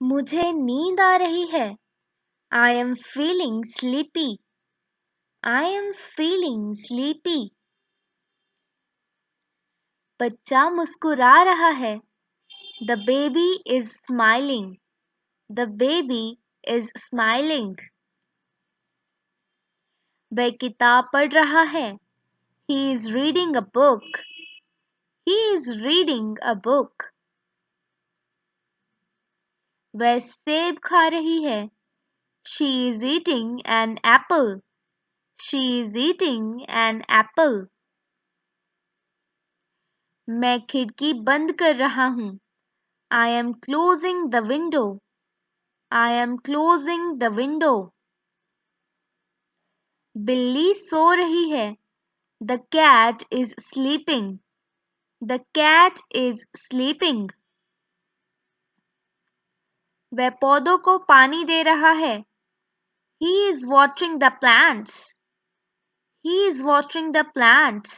मुझे नींद आ रही है। I am feeling sleepy. I am feeling sleepy. बच्चा मुस्कुरा रहा है। The baby is smiling. The baby is smiling. वह किताब पढ़ रहा है। He is reading a book. He is reading a book. वह सेब खा रही है। She is eating an apple. She is eating an apple. मैं खिड़की बंद कर रहा हूँ। I am closing the window. I am closing the window. बिल्ली सो रही है। The cat is sleeping. The cat is sleeping. वह पौधों को पानी दे रहा है। He is watering the plants. He is watering the plants.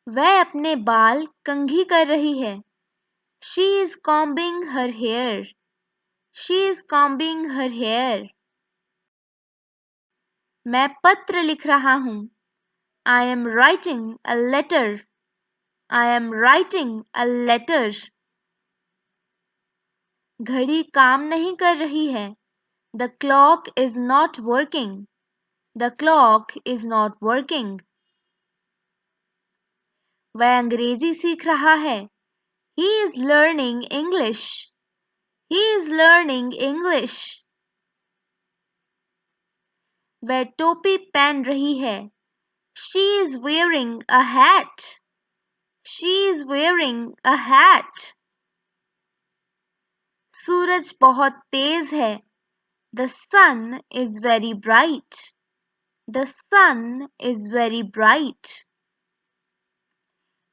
वह अपने बाल कंघी कर रही है। She is combing her hair. She is combing her hair. मैं पत्र लिख रहा हूँ। I am writing a letter. I am writing a letter. घड़ी काम नहीं कर रही है। The clock is not working. The clock is not working. वह अंग्रेजी सीख रहा है। He is learning English. He is learning English. वह टोपी पहन रही है। She is wearing a hat. She is wearing a hat. सूरज बहुत तेज है। The sun is very bright. The sun is very bright.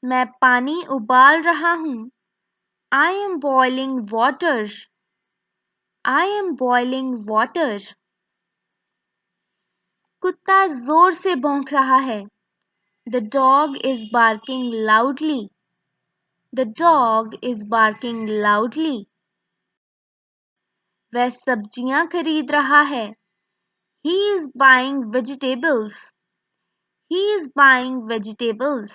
मैं पानी उबाल रहा हूँ। I am boiling water. I am boiling water. कुत्ता जोर से भौंक रहा है। The dog is barking loudly. The dog is barking loudly. वह सब्जियां खरीद रहा है। He is buying vegetables. He is buying vegetables.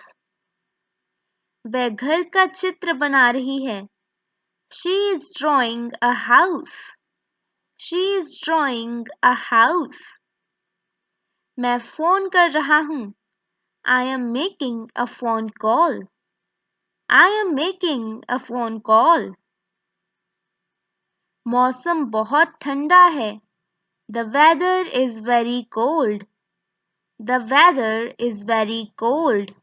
वह घर का चित्र बना रही है। She is drawing a house. She is drawing a house. मैं फोन कर रहा हूँ। I am making a phone call. I am making a phone call. मौसम बहुत ठंडा है। The weather is very cold. The weather is very cold.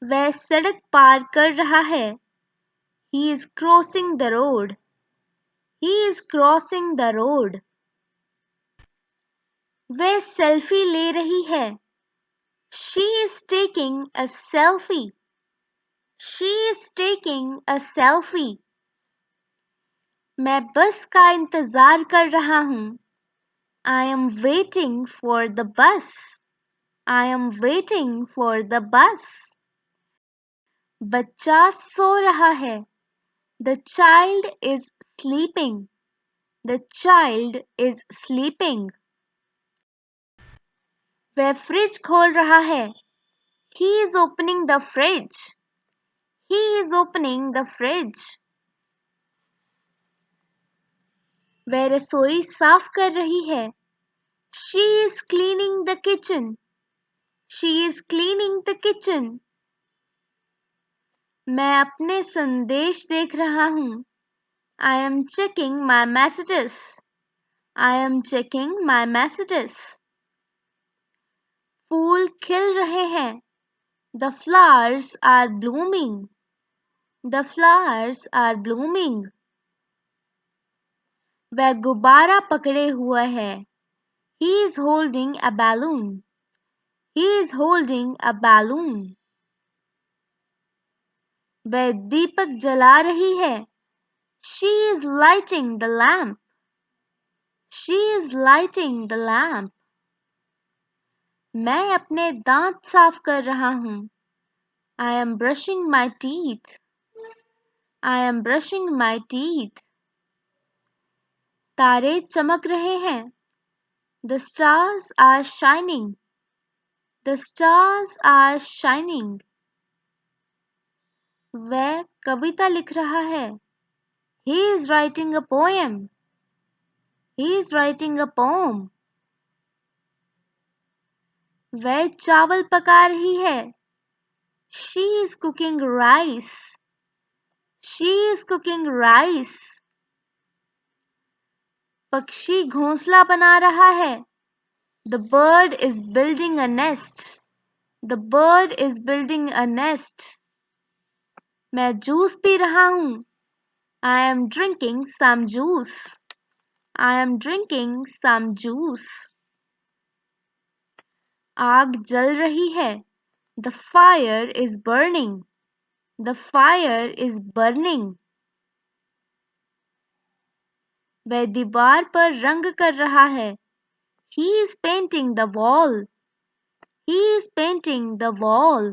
वह सड़क पार कर रहा है। He is crossing the road. He is crossing the road. वह सेल्फी ले रही है। She is taking a selfie. She is taking a selfie. मैं बस का इंतजार कर रहा हूँ। I am waiting for the bus. I am waiting for the bus. बच्चा सो रहा है। The child is sleeping. The child is sleeping. वह फ्रिज खोल रहा है। He is opening the fridge. He is opening the fridge. वह रसोई साफ कर रही है। She is cleaning the kitchen. She is cleaning the kitchen. मैं अपने संदेश देख रहा हूँ। I am checking my messages. I am checking my messages. फूल खिल रहे हैं। The flowers are blooming. The flowers are blooming. वह गुब्बारा पकड़े हुआ है। He is holding a balloon. He is holding a balloon. वह दीपक जला रही है। She is lighting the lamp. She is lighting the lamp. मैं अपने दांत साफ कर रहा हूँ। I am brushing my teeth. I am brushing my teeth. तारे चमक रहे हैं. The stars are shining. The stars are shining. वह कविता लिख रहा है. He is writing a poem. He is writing a poem. वह चावल पका रही है. She is cooking rice. She is cooking rice. पक्षी घोंसला बना रहा है. The bird is building a nest. The bird is building a nest. मैं जूस पी रहा हूँ. I am drinking some juice. I am drinking some juice. आग जल रही है. The fire is burning. The fire is burning. वह दीवार पर रंग कर रहा है. He is painting the wall. He is painting the wall.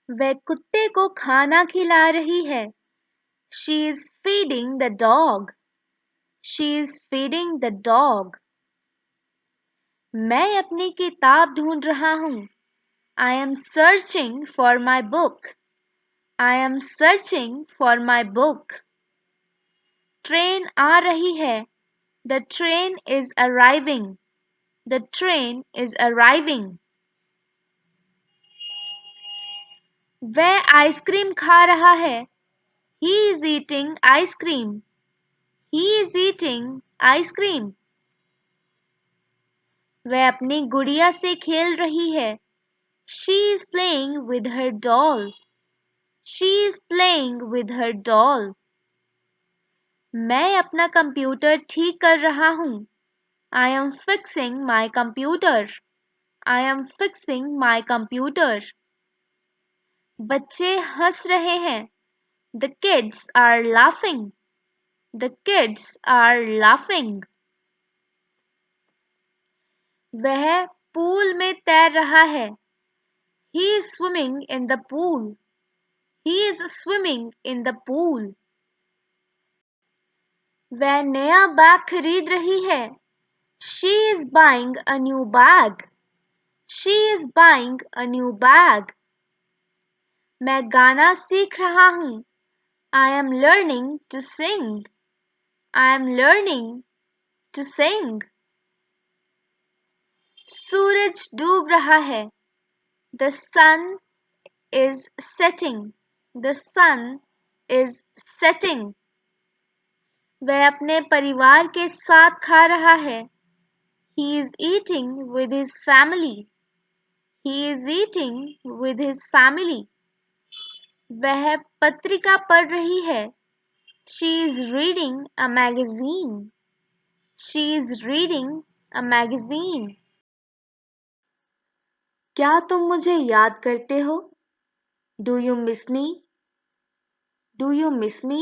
वह कुत्ते को खाना खिला रही है. She is feeding the dog. She is feeding the dog. मैं अपनी किताब ढूंढ रहा हूँ. I am searching for my book. I am searching for my book. Train आ रही है. The train is arriving. The train is arriving. वह आइसक्रीम खा रहा है. He is eating ice cream. He is eating ice cream. वह अपनी गुड़िया से खेल रही है. She is playing with her doll. She is playing with her doll. मैं अपना कंप्यूटर ठीक कर रहा हूँ. I am fixing my computer. I am fixing my computer. बच्चे हंस रहे हैं. The kids are laughing. The kids are laughing. वह पूल में तैर रहा है. He is swimming in the pool. He is swimming in the pool. वह नया बैग खरीद रही है. She is buying a new bag. She is buying a new bag. मैं गाना सीख रहा हूँ. I am learning to sing. I am learning to sing. सूरज डूब रहा है. The sun is setting. The sun is setting. वह अपने परिवार के साथ खा रहा है. He is eating with his family. He is eating with his family. वह पत्रिका पढ़ रही है. She is reading a magazine. She is reading a magazine. क्या तुम मुझे याद करते हो? Do you miss me? Do you miss me?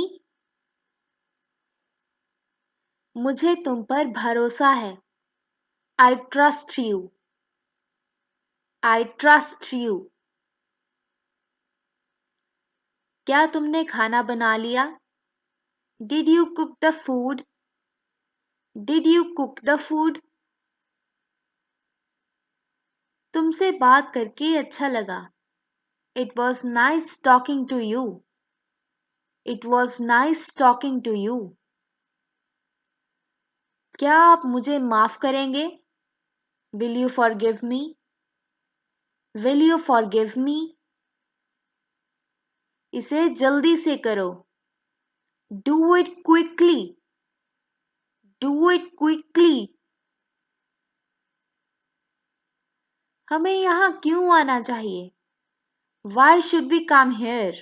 मुझे तुम पर भरोसा है. I trust you. I trust you. क्या तुमने खाना बना लिया? Did you cook the food? Did you cook the food? तुमसे बात करके अच्छा लगा. It was nice talking to you. It was nice talking to you. क्या आप मुझे माफ करेंगे? Will you forgive me? Will you forgive me? इसे जल्दी से करो. Do it quickly. Do it quickly. हमें यहाँ क्यों आना चाहिए? Why should we come here?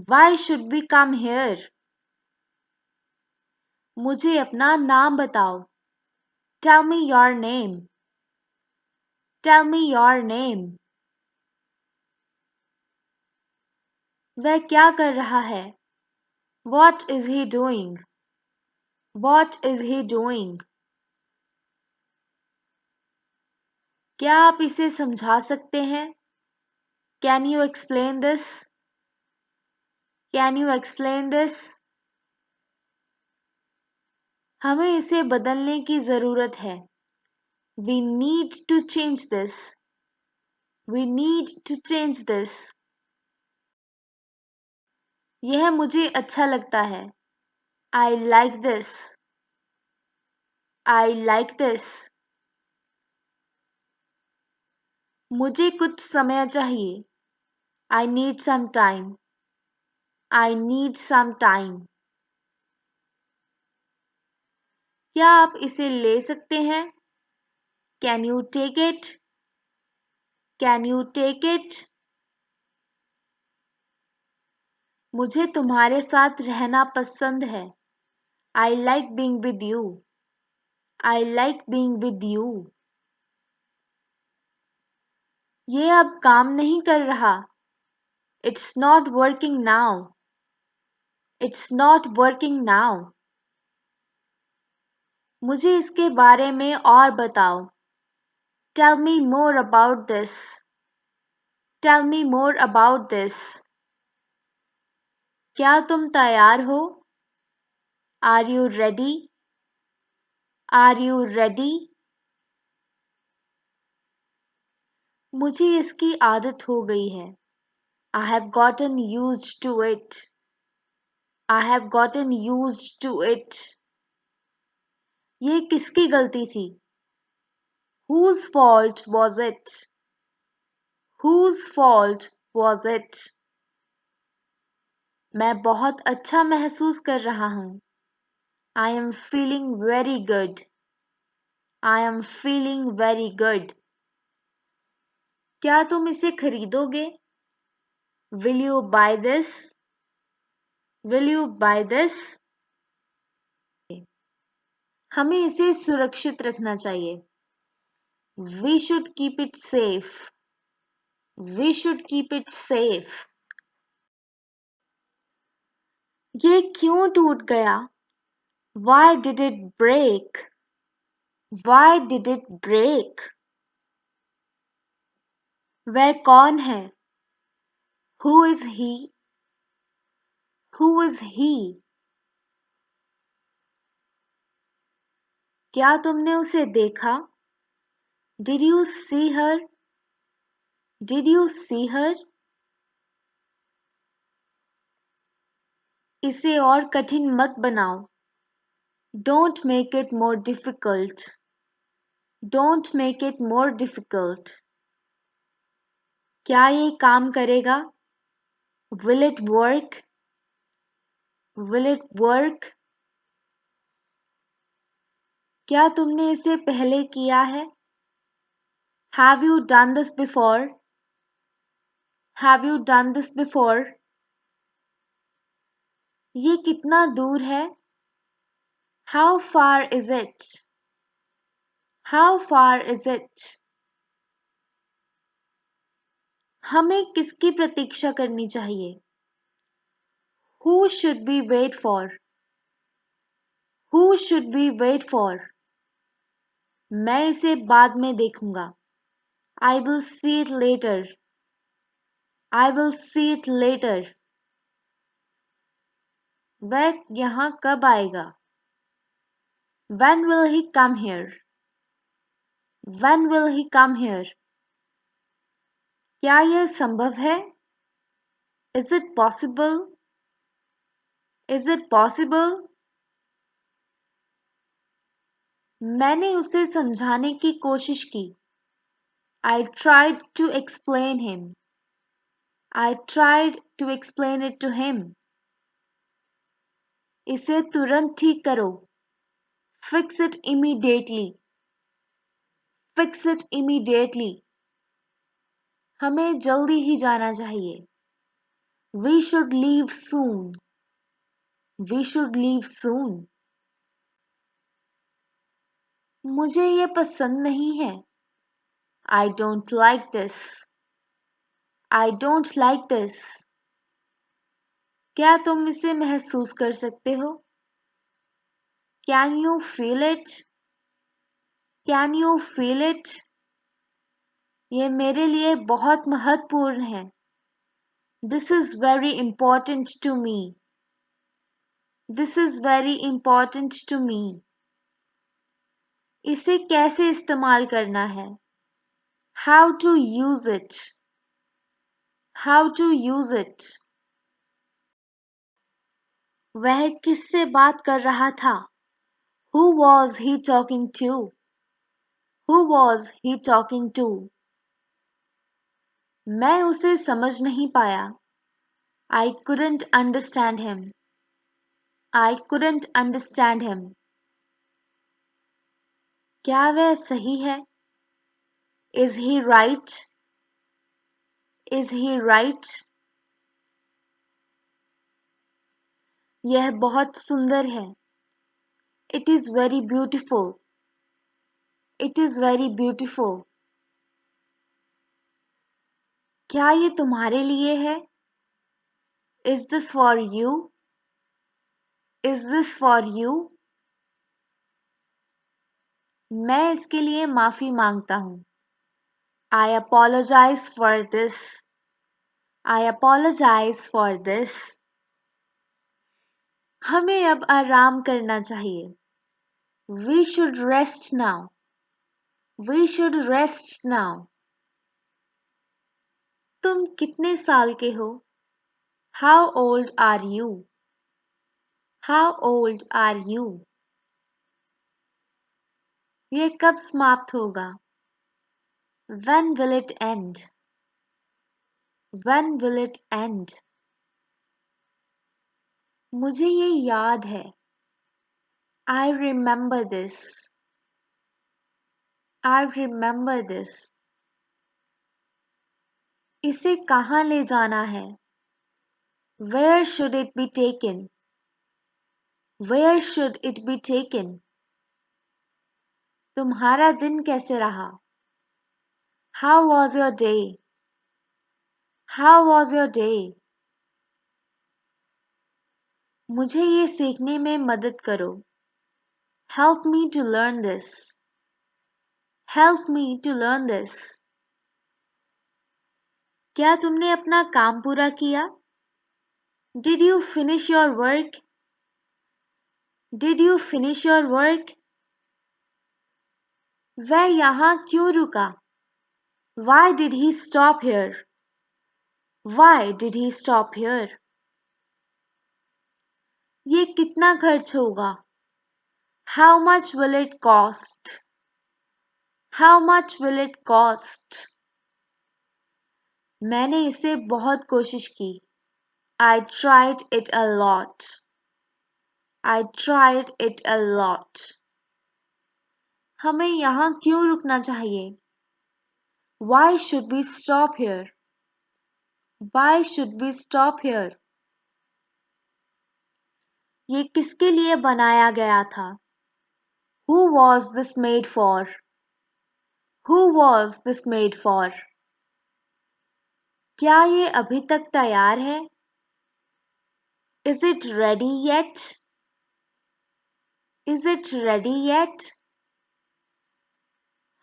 Why should we come here? मुझे अपना नाम बताओ. Tell me your name. Tell me your name. वह क्या कर रहा है? What is he doing? What is he doing? क्या आप इसे समझा सकते हैं? Can you explain this? Can you explain this? हमें इसे बदलने की जरूरत है। We need to change this. We need to change this. यह मुझे अच्छा लगता है। I like this. I like this. मुझे कुछ समय चाहिए। I need some time. I need some time. क्या आप इसे ले सकते हैं? Can you take it? Can you take it? मुझे तुम्हारे साथ रहना पसंद है। I like being with you. I like being with you. ये अब काम नहीं कर रहा। It's not working now. It's not working now. मुझे इसके बारे में और बताओ। Tell me more about this. Tell me more about this. क्या तुम तैयार हो? Are you ready? Are you ready? मुझे इसकी आदत हो गई है। I have gotten used to it. I have gotten used to it. ये किसकी गलती थी? Whose fault was it? Whose fault was it? मैं बहुत अच्छा महसूस कर रहा हूँ। I am feeling very good. I am feeling very good. क्या तुम इसे खरीदोगे? Will you buy this? Will you buy this? हमें इसे सुरक्षित रखना चाहिए। We should keep it safe. We should keep it safe. ये क्यों टूट गया? Why did it break? Why did it break? वह कौन है? Who is he? Who is he? क्या तुमने उसे देखा? Did you see her? Did you see her? इसे और कठिन मत बनाओ। Don't make it more difficult. Don't make it more difficult. क्या ये काम करेगा? Will it work? Will it work? क्या तुमने इसे पहले किया है? Have you done this before? Have you done this before? ये कितना दूर है? How far is it? How far is it? हमें किसकी प्रतीक्षा करनी चाहिए? Who should we wait for? Who should we wait for? मैं इसे बाद में देखूंगा। I will see it later. I will see it later. वह यहाँ कब आएगा? When will he come here? When will he come here? क्या यह संभव है? Is it possible? Is it possible? मैंने उसे समझाने की कोशिश की। I tried to explain him. I tried to explain it to him. इसे तुरंत ठीक करो। Fix it immediately. Fix it immediately. हमें जल्दी ही जाना चाहिए। We should leave soon. We should leave soon. मुझे ये पसंद नहीं है। I don't like this. I don't like this. क्या तुम इसे महसूस कर सकते हो? Can you feel it? Can you feel it? ये मेरे लिए बहुत महत्वपूर्ण है। This is very important to me. This is very important to me. इसे कैसे इस्तेमाल करना है? How to use it? How to use it? वह किससे बात कर रहा था? Who was he talking to? Who was he talking to? मैं उसे समझ नहीं पाया. I couldn't understand him. I couldn't understand him. क्या वह सही है? Is he right? Is he right? यह बहुत सुंदर है. It is very beautiful. It is very beautiful. क्या ये तुम्हारे लिए है? Is this for you? Is this for you? मैं इसके लिए माफी मांगता हूँ. I apologize for this. I apologize for this. हमें अब आराम करना चाहिए. We should rest now. We should rest now. तुम कितने साल के हो? How old are you? How old are you? ये कब समाप्त होगा? When will it end? When will it end? मुझे ये याद है. I remember this. I remember this. इसे कहाँ ले जाना है? Where should it be taken? Where should it be taken? तुम्हारा दिन कैसे रहा? How was your day? How was your day? मुझे ये सीखने में मदद करो. Help me to learn this. Help me to learn this. क्या तुमने अपना काम पूरा किया? Did you finish your work? Did you finish your work? वह यहाँ क्यों रुका? Why did he stop here? Why did he stop here? ये कितना खर्च होगा? How much will it cost? How much will it cost? मैंने इसे बहुत कोशिश की. I tried it a lot. I tried it a lot. हमें यहाँ क्यों रुकना चाहिए? Why should we stop here? Why should we stop here? ये किसके लिए बनाया गया था? Who was this made for? Who was this made for? क्या ये अभी तक तैयार है? Is it ready yet? Is it ready yet?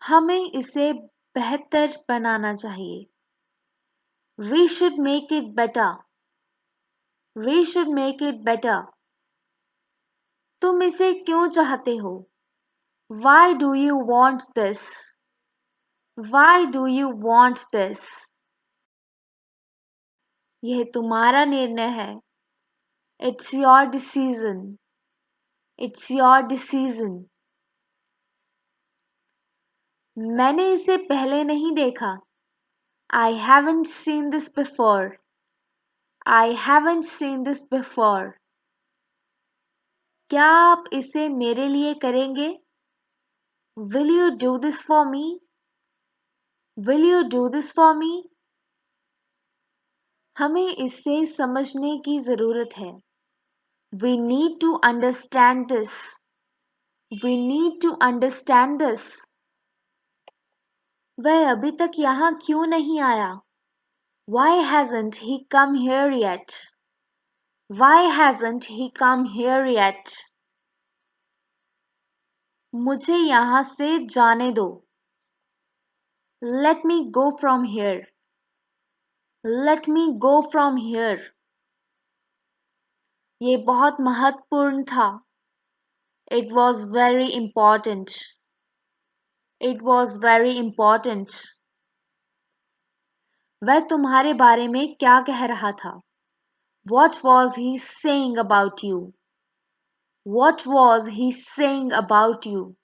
हमें इसे बेहतर बनाना चाहिए. We should make it better. We should make it better. तुम इसे क्यों चाहते हो? Why do you want this? Why do you want this? यह तुम्हारा निर्णय है. It's your decision. It's your decision. मैंने इसे पहले नहीं देखा. I haven't seen this before. I haven't seen this before. क्या आप इसे मेरे लिए करेंगे? Will you do this for me? Will you do this for me? हमें इसे समझने की जरूरत है. We need to understand this. We need to understand this. वह अभी तक यहाँ क्यों नहीं आया? Why hasn't he come here yet? Why hasn't he come here yet? मुझे यहाँ से जाने दो. Let me go from here. Let me go from here. ये बहुत महत्वपूर्ण था. It was very important. It was very important. वह तुम्हारे बारे में क्या कह रहा था? What was he saying about you? What was he saying about you?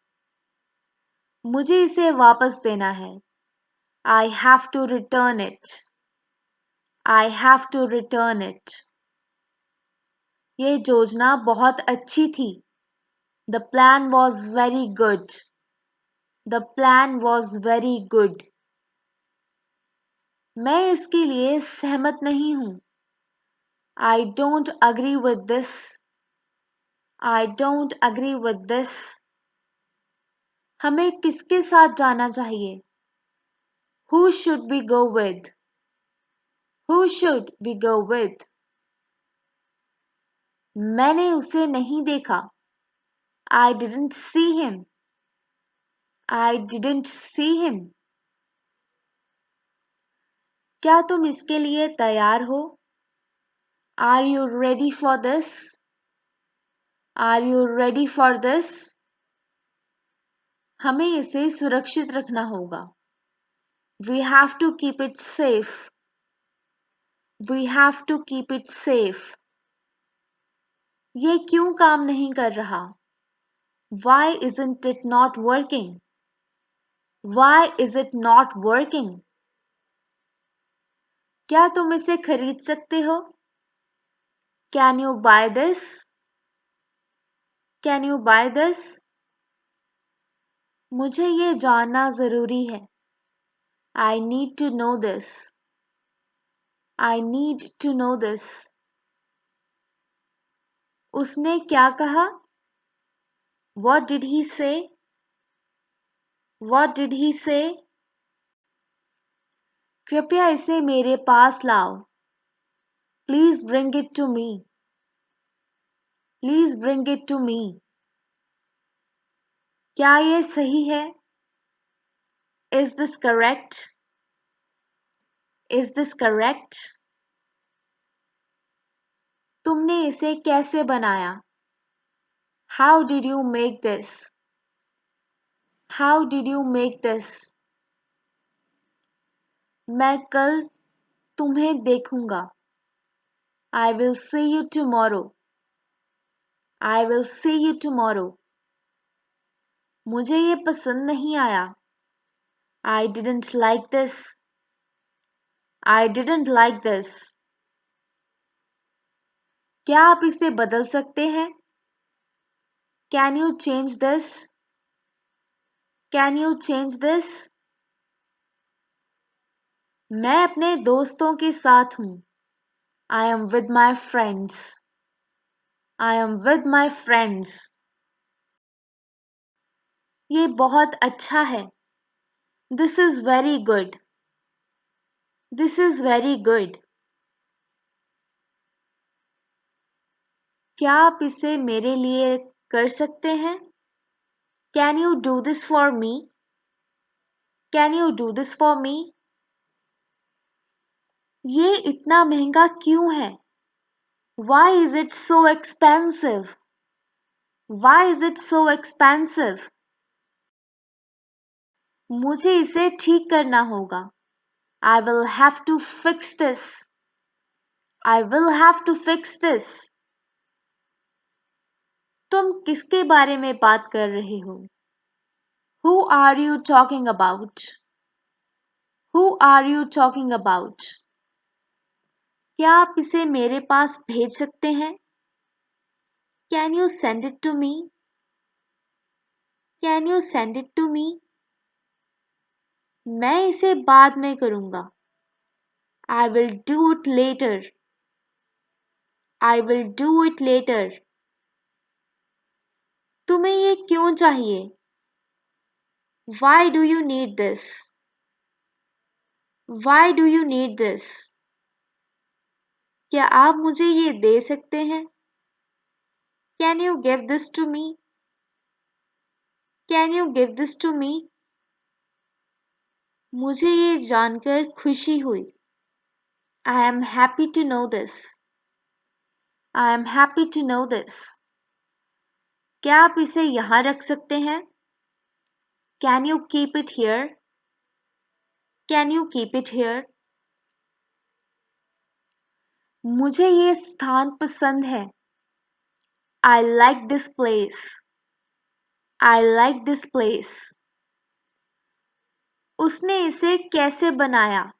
मुझे इसे वापस देना है. I have to return it. I have to return it. ये योजना बहुत अच्छी थी. The plan was very good. The plan was very good. मैं इसके लिए सहमत नहीं हूँ. I don't agree with this. I don't agree with this. हमें किसके साथ जाना चाहिए? Who should we go with? Who should we go with? मैंने उसे नहीं देखा. I didn't see him. I didn't see him. क्या तुम इसके लिए तैयार हो? Are you ready for this? Are you ready for this? हमें इसे सुरक्षित रखना होगा. We have to keep it safe. We have to keep it safe. ये क्यों काम नहीं कर रहा? Why isn't it not working? Why is it not working? क्या तुम इसे खरीद सकते हो? Can you buy this? Can you buy this? मुझे ये जानना जरूरी है. I need to know this. I need to know this. उसने क्या कहा? What did he say? What did he say? कृपया इसे मेरे पास लाओ. Please bring it to me. Please bring it to me. क्या ये सही है? Is this correct? Is this correct? तुमने इसे कैसे बनाया? How did you make this? How did you make this? मैं कल तुम्हें देखूंगा. I will see you tomorrow. I will see you tomorrow. मुझे ये पसंद नहीं आया. I didn't like this. I didn't like this. क्या आप इसे बदल सकते हैं? Can you change this? Can you change this? मैं अपने दोस्तों के साथ हूँ. I am with my friends. I am with my friends. ये बहुत अच्छा है. This is very good. This is very good. क्या आप इसे मेरे लिए कर सकते हैं? Can you do this for me? Can you do this for me? ये इतना महंगा क्यों है? Why is it so expensive? Why is it so expensive? मुझे इसे ठीक करना होगा. I will have to fix this. I will have to fix this. तुम किसके बारे में बात कर रहे हो? Who are you talking about? Who are you talking about? क्या आप इसे मेरे पास भेज सकते हैं? Can you send it to me? Can you send it to me? मैं इसे बाद में करूँगा. I will do it later. I will do it later. तुम्हें ये क्यों चाहिए? Why do you need this? Why do you need this? क्या आप मुझे ये दे सकते हैं? Can you give this to me? Can you give this to me? मुझे ये जानकर खुशी हुई. I am happy to know this. I am happy to know this. क्या आप इसे यहाँ रख सकते हैं? Can you keep it here? Can you keep it here? मुझे ये स्थान पसंद है. I like this place. I like this place. उसने इसे कैसे बनाया?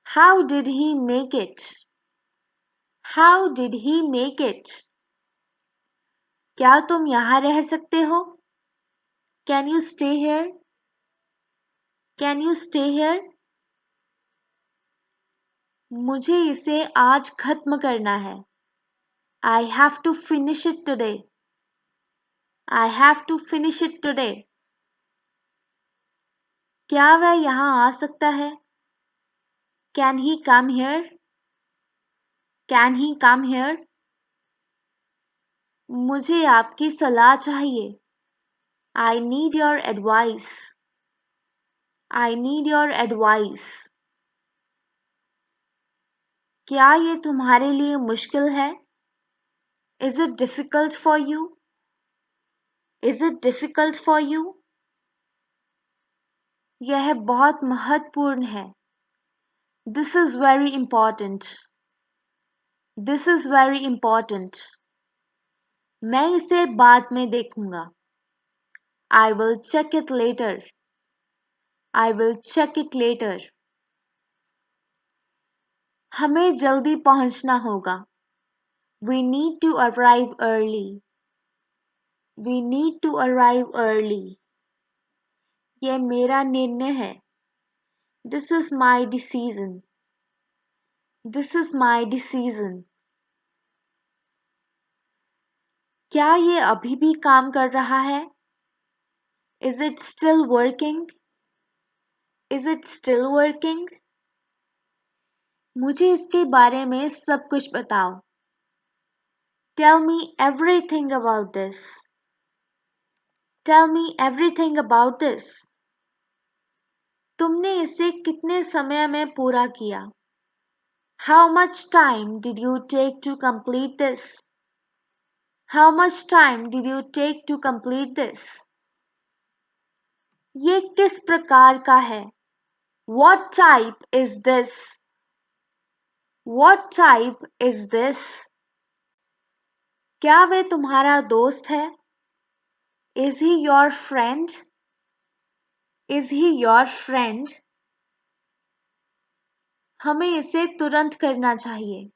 How did he make it? How did he make it? क्या तुम यहाँ रह सकते हो? Can you stay here? Can you stay here? मुझे इसे आज खत्म करना है. I have to finish it today. I have to finish it today. क्या वह यहाँ आ सकता है? Can he come here? Can he come here? मुझे आपकी सलाह चाहिए. I need your advice. I need your advice. क्या ये तुम्हारे लिए मुश्किल है? Is it difficult for you? Is it difficult for you? यह बहुत महत्वपूर्ण है. This is very important. This is very important. मैं इसे बाद में देखूंगा. I will check it later. I will check it later. हमें जल्दी पहुंचना होगा. We need to arrive early. We need to arrive early. यह मेरा निर्णय है. This is my decision. This is my decision. क्या ये अभी भी काम कर रहा है? Is it still working? Is it still working? मुझे इसके बारे में सब कुछ बताओ. Tell me everything about this. Tell me everything about this. तुमने इसे कितने समय में पूरा किया? How much time did you take to complete this? How much time did you take to complete this? ये किस प्रकार का है? What type is this? What type is this? क्या वे तुम्हारा दोस्त है? Is he your friend? Is he your friend? हमें इसे तुरंत करना चाहिए.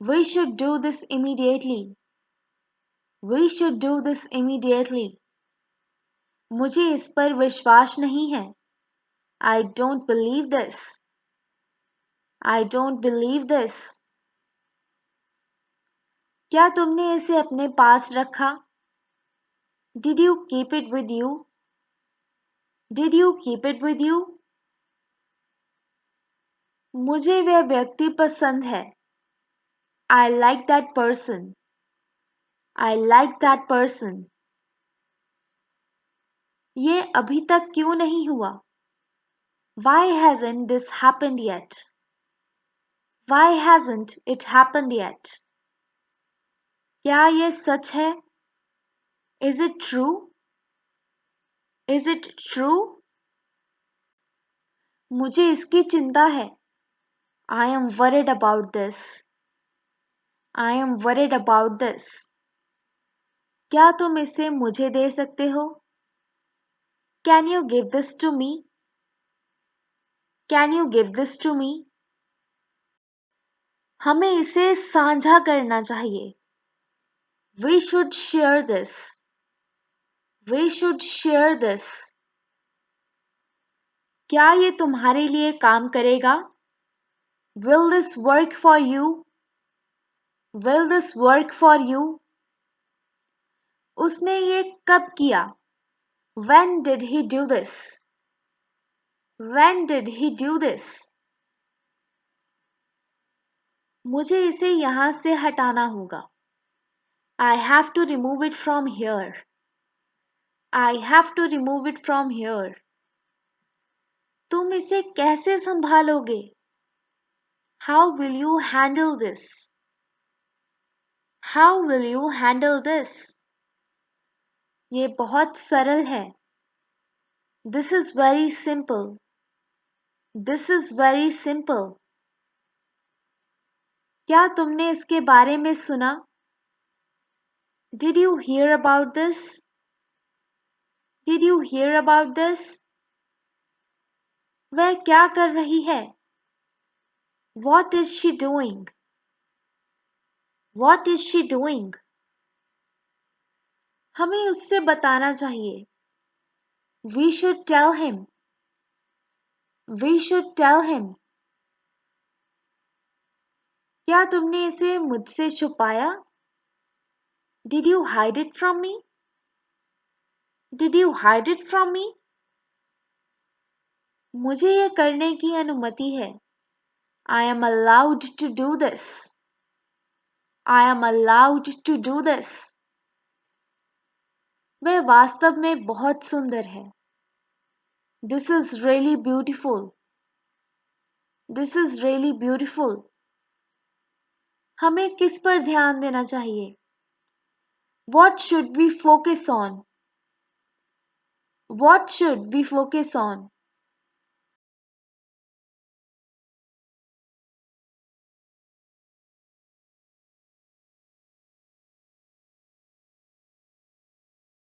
We should do this immediately. We should do this immediately. मुझे इस पर विश्वास नहीं है. I don't believe this. I don't believe this. क्या तुमने इसे अपने पास रखा? Did you keep it with you? Did you keep it with you? मुझे वह व्यक्ति पसंद है. I like that person. I like that person. ये अभी तक क्यों नहीं हुआ? Why hasn't this happened yet? Why hasn't it happened yet? क्या ये सच है? Is it true? Is it true? मुझे इसकी चिंता है. I am worried about this. I am worried about this. क्या तुम इसे मुझे दे सकते हो? Can you give this to me? Can you give this to me? हमें इसे साझा करना चाहिए. We should share this. We should share this. क्या ये तुम्हारे लिए काम करेगा? Will this work for you? Will this work for you? उसने ये कब किया? When did he do this? When did he do this? मुझे इसे यहाँ से हटाना होगा. I have to remove it from here. I have to remove it from here. तुम इसे कैसे संभालोगे? How will you handle this? How will you handle this? ये बहुत सरल है. This is very simple. This is very simple. क्या तुमने इसके बारे में सुना? Did you hear about this? Did you hear about this? वह क्या कर रही है? What is she doing? What is she doing? हमें उससे बताना चाहिए. We should tell him. We should tell him. क्या तुमने इसे मुझसे छुपाया? Did you hide it from me? Did you hide it from me? मुझे यह करने की अनुमति है. I am allowed to do this. I am allowed to do this. वह वास्तव में बहुत सुंदर है. This is really beautiful. This is really beautiful. हमें किस पर ध्यान देना चाहिए? What should we focus on? What should we focus on?